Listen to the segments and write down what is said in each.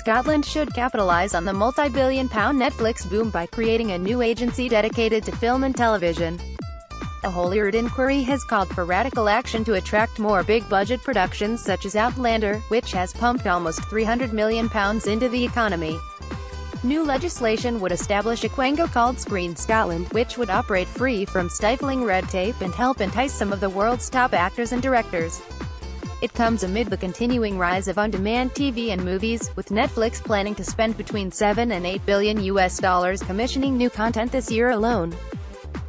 Scotland should capitalise on the multi-billion-pound Netflix boom by creating a new agency dedicated to film and television. A Holyrood inquiry has called for radical action to attract more big-budget productions such as Outlander, which has pumped almost £300 million into the economy. New legislation would establish a quango called Screen Scotland, which would operate free from stifling red tape and help entice some of the world's top actors and directors. It comes amid the continuing rise of on-demand TV and movies, with Netflix planning to spend between $7 and $8 billion commissioning new content this year alone.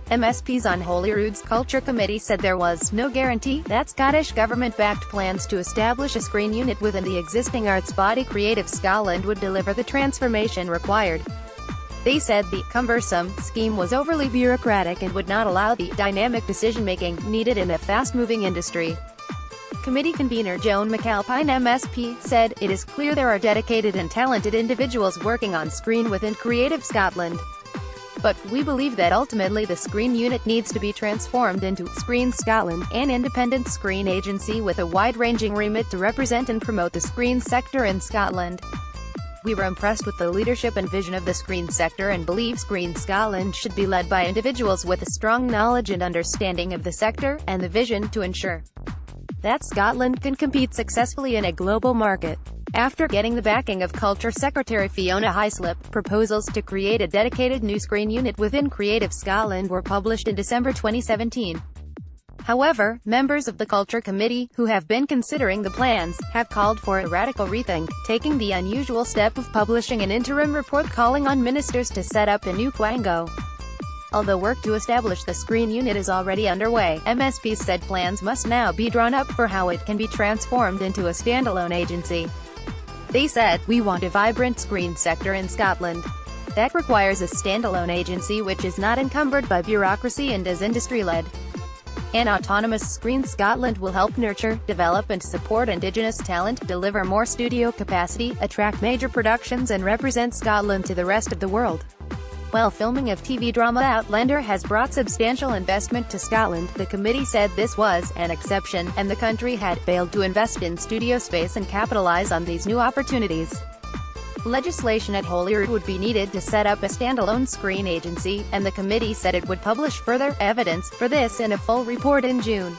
MSPs on Holyrood's Culture Committee said there was no guarantee that Scottish government-backed plans to establish a screen unit within the existing arts body Creative Scotland would deliver the transformation required. They said the cumbersome scheme was overly bureaucratic and would not allow the dynamic decision-making needed in a fast-moving industry. Committee convener Joan McAlpine MSP said, "It is clear there are dedicated and talented individuals working on screen within Creative Scotland. But we believe that ultimately the screen unit needs to be transformed into Screen Scotland, an independent screen agency with a wide-ranging remit to represent and promote the screen sector in Scotland. We were impressed with the leadership and vision of the screen sector and believe Screen Scotland should be led by individuals with a strong knowledge and understanding of the sector, and the vision to ensure that Scotland can compete successfully in a global market." After getting the backing of Culture Secretary Fiona Hyslop, proposals to create a dedicated new screen unit within Creative Scotland were published in December 2017. However, members of the Culture Committee, who have been considering the plans, have called for a radical rethink, taking the unusual step of publishing an interim report calling on ministers to set up a new quango. Although work to establish the screen unit is already underway, MSPs said plans must now be drawn up for how it can be transformed into a standalone agency. They said, "We want a vibrant screen sector in Scotland. That requires a standalone agency which is not encumbered by bureaucracy and is industry-led. An autonomous Screen Scotland will help nurture, develop and support Indigenous talent, deliver more studio capacity, attract major productions and represent Scotland to the rest of the world." While filming of TV drama Outlander has brought substantial investment to Scotland, the committee said this was an exception, and the country had failed to invest in studio space and capitalise on these new opportunities. Legislation at Holyrood would be needed to set up a standalone screen agency, and the committee said it would publish further evidence for this in a full report in June.